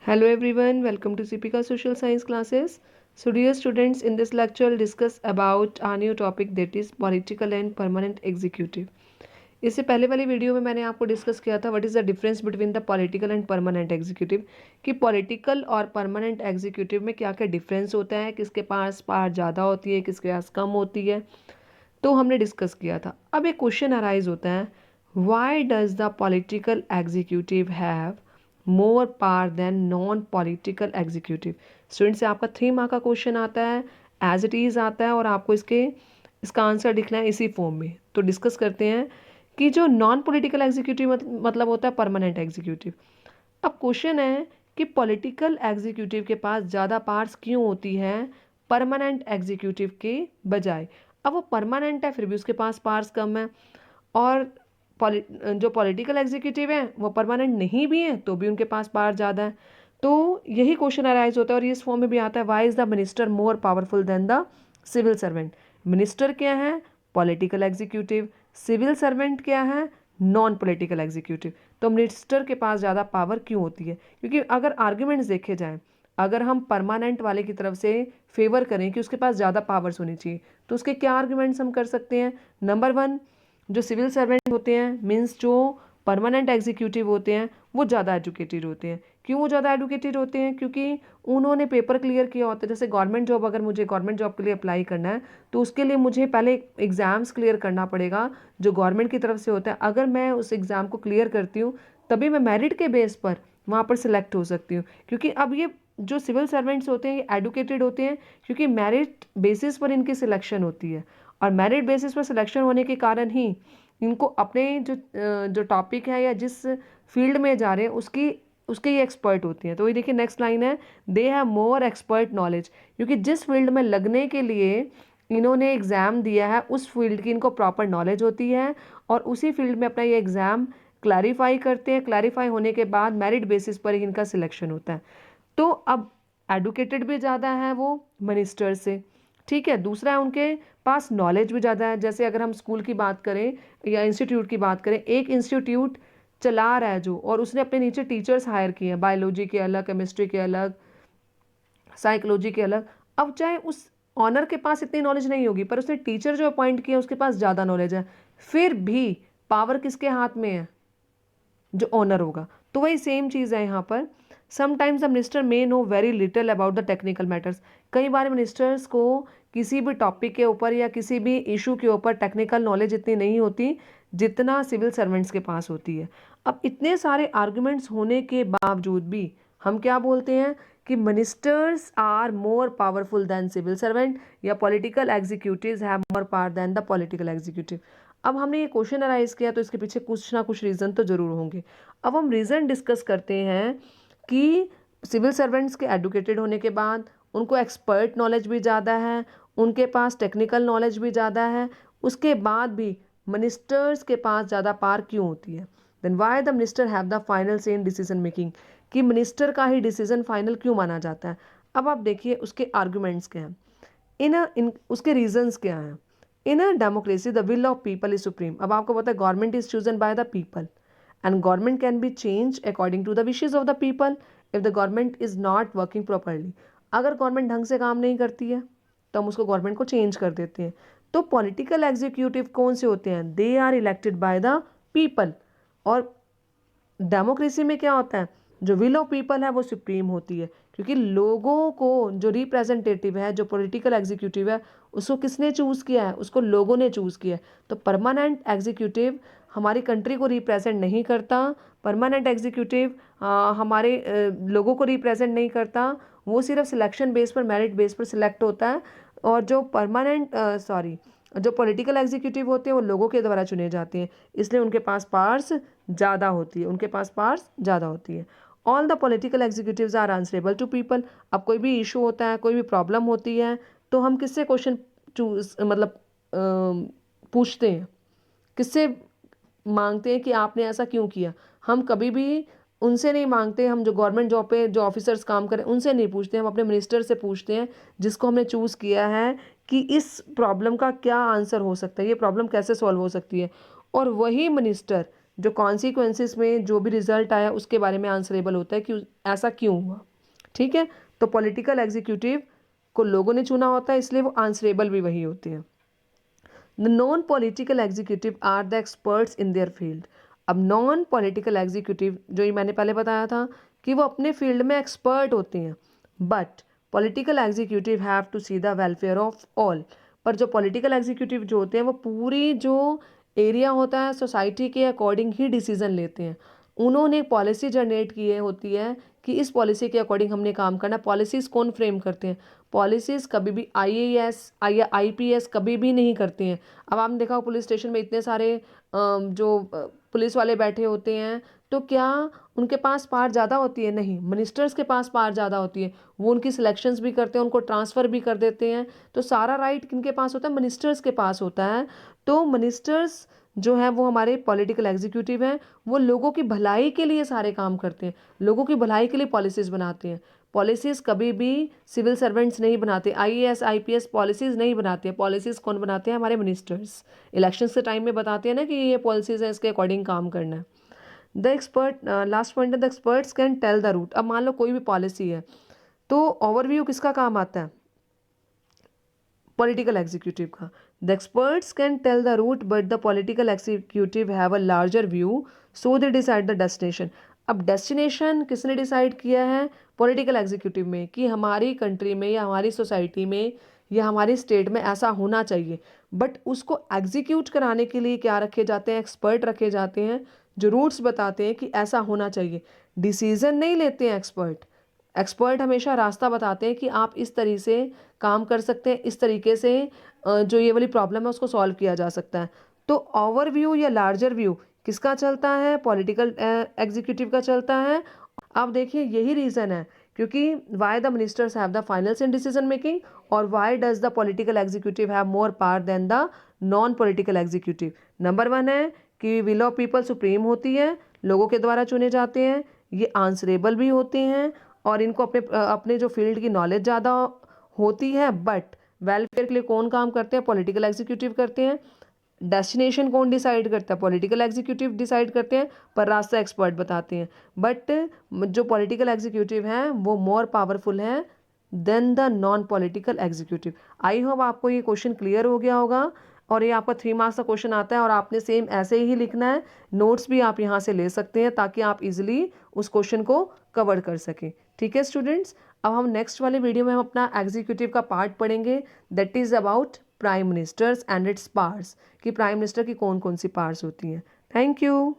Hello everyone, welcome to CPK Social Science classes. So dear students, in this lecture we'll discuss about our new topic that is political and permanent executive. इससे पहले वाली video में मैंने आपको discuss किया था what is the difference between the political and permanent executive कि political और परमानेंट एग्जीक्यूटिव में क्या क्या डिफरेंस होता है, किसके पास पावर ज़्यादा होती है, किसके पास कम होती है, तो हमने डिस्कस किया था। अब एक क्वेश्चन अराइज होता है, why does the political executive have more power than non political executive. Student से आपका 3 मार्क का क्वेश्चन आता है, एज इट इज़ आता है, और आपको इसका आंसर लिखना है इसी फॉर्म में। तो डिस्कस करते हैं कि जो नॉन पॉलिटिकल एग्जीक्यूटिव मतलब होता है परमानेंट एग्जीक्यूटिव। अब क्वेश्चन है कि पॉलिटिकल एग्जीक्यूटिव के पास ज़्यादा पावर्स क्यों होती है परमानेंट एग्जीक्यूटिव के बजाय। अब वो परमानेंट है फिर भी उसके पास पावर्स कम है, और जो पॉलिटिकल एग्जीक्यूटिव है वो परमानेंट नहीं भी है तो भी उनके पास पावर ज़्यादा है। तो यही क्वेश्चन अराइज होता है और ये इस फॉर्म में भी आता है, why is the minister more powerful than the civil servant. Minister क्या है? Political executive. सिविल सर्वेंट क्या है? Non political executive. तो मिनिस्टर के पास ज़्यादा पावर क्यों होती है? क्योंकि अगर आर्ग्यूमेंट्स देखे जाएं, अगर हम परमानेंट वाले की तरफ से फेवर करें कि उसके पास ज़्यादा पावर्स होनी चाहिए, तो उसके क्या आर्ग्यूमेंट्स हम कर सकते हैं? नंबर 1, जो सिविल सर्वेंट होते हैं मीन्स जो परमानेंट एग्जीक्यूटिव होते हैं वो ज़्यादा एजुकेटेड होते हैं। क्यों वो ज़्यादा एजुकेटेड होते हैं? क्योंकि उन्होंने पेपर क्लियर किया होता है। जैसे गवर्नमेंट जॉब, अगर मुझे गवर्नमेंट जॉब के लिए अप्लाई करना है तो उसके लिए मुझे पहले एग्ज़ाम्स क्लियर करना पड़ेगा जो गवर्नमेंट की तरफ से होता है। अगर मैं उस एग्ज़ाम को क्लियर करती हूँ तभी मैं मेरिट के बेस पर वहाँ पर सिलेक्ट हो सकती हूँ। क्योंकि अब ये जो सिविल सर्वेंट्स होते हैं ये एडुकेटेड होते हैं, क्योंकि मेरिट बेसिस पर इनकी सिलेक्शन होती है, और मेरिट बेसिस पर सिलेक्शन होने के कारण ही इनको अपने जो टॉपिक है या जिस फील्ड में जा रहे हैं उसके ये एक्सपर्ट होती हैं। तो ये देखिए नेक्स्ट लाइन है, they have more expert knowledge. क्योंकि जिस फील्ड में लगने के लिए इन्होंने एग्ज़ाम दिया है उस फील्ड की इनको प्रॉपर नॉलेज होती है, और उसी फील्ड में अपना ये एग्ज़ाम क्लैरिफाई करते हैं। क्लैरिफाई होने के बाद मेरिट बेसिस पर ही इनका सिलेक्शन होता है। तो अब एडुकेटेड भी ज़्यादा है वो मिनिस्टर से, ठीक है। दूसरा है उनके पास नॉलेज भी ज़्यादा है। जैसे अगर हम स्कूल की बात करें या इंस्टीट्यूट की बात करें, एक इंस्टीट्यूट चला रहा है जो, और उसने अपने नीचे टीचर्स हायर किए हैं, बायोलॉजी के अलग, केमिस्ट्री के अलग, साइकोलॉजी के अलग। अब चाहे उस ऑनर के पास इतनी नॉलेज नहीं होगी पर उसने टीचर जो अपॉइंट किया उसके पास ज़्यादा नॉलेज है, फिर भी पावर किसके हाथ में है? जो ओनर होगा। तो वही सेम चीज़ है यहाँ पर। Sometimes the minister may know very little about the technical matters. कई बार मिनिस्टर्स को किसी भी टॉपिक के ऊपर या किसी भी इशू के ऊपर टेक्निकल नॉलेज इतनी नहीं होती जितना सिविल सर्वेंट्स के पास होती है। अब इतने सारे आर्ग्यूमेंट्स होने के बावजूद भी हम क्या बोलते हैं कि ministers are more powerful than civil servant, या political executives have more power than the political executive. अब हमने ये क्वेश्चन अराइज किया तो इसके पीछे कुछ ना कुछ रीज़न तो ज़रूर होंगे। अब हम रीज़न डिस्कस करते हैं कि सिविल सर्वेंट्स के एडुकेटेड होने के बाद उनको एक्सपर्ट नॉलेज भी ज़्यादा है, उनके पास टेक्निकल नॉलेज भी ज़्यादा है, उसके बाद भी मिनिस्टर्स के पास ज़्यादा पावर क्यों होती है? Then why the minister have the final say in decision making, कि मिनिस्टर का ही डिसीजन फाइनल क्यों माना जाता है? अब आप देखिए उसके आर्ग्यूमेंट्स क्या हैं, इन उसके रीजंस क्या हैं। In a democracy the will of people is supreme. अब आपको पता है government is chosen by the people and government can be change according to the wishes of the people if the government is not working properly. अगर government ढंग से काम नहीं करती है तो हम उसको गवर्नमेंट को चेंज कर देते हैं। तो पॉलिटिकल एग्जीक्यूटिव कौन से होते हैं? They are elected by the people. और डेमोक्रेसी में क्या होता है? जो विल ऑफ पीपल है वो सुप्रीम होती है, क्योंकि लोगों को जो रिप्रेजेंटेटिव है, जो पॉलिटिकल एग्जीक्यूटिव है, उसको किसने चूज़ किया है? उसको लोगों ने चूज़ किया है। तो परमानेंट एग्जीक्यूटिव हमारी कंट्री को रिप्रेजेंट नहीं करता, परमानेंट एग्जीक्यूटिव हमारे लोगों को रिप्रेजेंट नहीं करता, वो सिर्फ सिलेक्शन बेस पर, मेरिट बेस पर सिलेक्ट होता है। और जो पॉलिटिकल एग्जीक्यूटिव होते हैं वो लोगों के द्वारा चुने जाते हैं, इसलिए उनके पास पावर्स ज़्यादा होती है, उनके पास पावर्स ज़्यादा होती है। All the political executives are answerable to people. अब कोई भी इशू होता है, कोई भी प्रॉब्लम होती है, तो हम किससे क्वेश्चन चूज मतलब पूछते हैं, किससे मांगते हैं कि आपने ऐसा क्यों किया? हम कभी भी उनसे नहीं मांगते। हम जो गवर्नमेंट जॉब पे जो ऑफिसर्स काम करें उनसे नहीं पूछते, हम अपने मिनिस्टर से पूछते हैं जिसको हमने चूज़ किया है कि इस प्रॉब्लम का क्या आंसर हो सकता है, ये प्रॉब्लम कैसे सॉल्व हो सकती है। और वही मिनिस्टर जो कॉन्सिक्वेंसेस में जो भी रिजल्ट आया उसके बारे में आंसरेबल होता है कि ऐसा क्यों हुआ। ठीक है, तो पॉलिटिकल एग्जीक्यूटिव को लोगों ने चुना होता है, इसलिए वो आंसरेबल भी वही होते हैं। The non political executive are the experts in their field. अब नॉन पॉलिटिकल एग्जीक्यूटिव जो ये मैंने पहले बताया था कि वो अपने फील्ड में एक्सपर्ट होते हैं, but political executive have to see the welfare of all. पर जो पॉलिटिकल एग्जीक्यूटिव जो होते हैं वो पूरी जो एरिया होता है सोसाइटी के अकॉर्डिंग ही डिसीजन लेते हैं। उन्होंने एक पॉलिसी जनरेट की है होती है कि इस पॉलिसी के अकॉर्डिंग हमने काम करना। पॉलिसीज़ कौन फ्रेम करते हैं? पॉलिसीज़ कभी भी IAS या IPS कभी भी नहीं करते हैं। अब आपने देखा पुलिस स्टेशन में इतने सारे पुलिस वाले बैठे होते हैं, तो क्या उनके पास पावर ज़्यादा होती है? नहीं, मिनिस्टर्स के पास पावर ज़्यादा होती है। वो उनकी सिलेक्शंस भी करते हैं, उनको ट्रांसफ़र भी कर देते हैं। तो सारा राइट किनके पास होता है? मिनिस्टर्स के पास होता है। तो मिनिस्टर्स जो हैं वो हमारे पॉलिटिकल एग्जीक्यूटिव हैं। वो लोगों की भलाई के लिए सारे काम करते हैं, लोगों की भलाई के लिए पॉलिसीज़ बनाते हैं। पॉलिसीज़ कभी भी सिविल सर्वेंट्स नहीं बनाते, IAS IPS पॉलिसीज़ नहीं बनाते हैं। पॉलिसीज़ कौन बनाते हैं? हमारे मिनिस्टर्स। इलेक्शंस के टाइम में बताते हैं ना कि ये पॉलिसीज़ हैं, इसके अकॉर्डिंग काम करना है। द एक्सपर्ट लास्ट पॉइंट है, the experts can tell the route. अब मान लो कोई भी पॉलिसी है, तो ओवरव्यू किसका काम आता है? पॉलिटिकल एग्जीक्यूटिव का। The experts can tell the route but the political executive have a larger view, so they decide the destination. अब डेस्टिनेशन किसने डिसाइड किया है? पॉलिटिकल एग्जीक्यूटिव में, कि हमारी कंट्री में या हमारी सोसाइटी में या हमारी स्टेट में ऐसा होना चाहिए। बट उसको एग्जीक्यूट कराने के लिए क्या रखे जाते हैं? एक्सपर्ट रखे जाते हैं जो रूट्स बताते हैं कि ऐसा होना चाहिए। डिसीजन नहीं लेते हैं एक्सपर्ट। एक्सपर्ट हमेशा रास्ता बताते हैं कि आप इस तरीके से काम कर सकते हैं, इस तरीके से जो ये वाली प्रॉब्लम है उसको सॉल्व किया जा सकता है। तो ओवरव्यू या लार्जर व्यू किसका चलता है? पॉलिटिकल एग्जीक्यूटिव का चलता है। अब देखिए यही रीज़न है क्योंकि why the ministers have the final in decision making, और why does the political executive have more power than the non political executive. Number 1 है कि विल ऑफ पीपल सुप्रीम होती है, लोगों के द्वारा चुने जाते हैं, ये आंसरेबल भी होते हैं और इनको अपने जो फील्ड की नॉलेज ज़्यादा होती है। बट वेलफेयर के लिए कौन काम करते हैं? पॉलिटिकल एग्जीक्यूटिव करते हैं। डेस्टिनेशन कौन डिसाइड करता है? पॉलिटिकल एग्जीक्यूटिव डिसाइड करते हैं, पर रास्ता एक्सपर्ट बताते हैं। बट जो पॉलिटिकल एग्जीक्यूटिव हैं वो मोर पावरफुल हैं than the non political executive. I hope आपको ये क्वेश्चन क्लियर हो गया होगा, और ये आपका 3 मार्क्स का क्वेश्चन आता है और आपने सेम ऐसे ही लिखना है। नोट्स भी आप यहाँ से ले सकते हैं ताकि आप इजीली उस क्वेश्चन को कवर कर सकें। ठीक है स्टूडेंट्स, अब हम नेक्स्ट वाले वीडियो में हम अपना एग्जीक्यूटिव का पार्ट पढ़ेंगे, that is about prime ministers and its powers, कि प्राइम मिनिस्टर की कौन कौन सी पावर्स होती हैं। Thank you.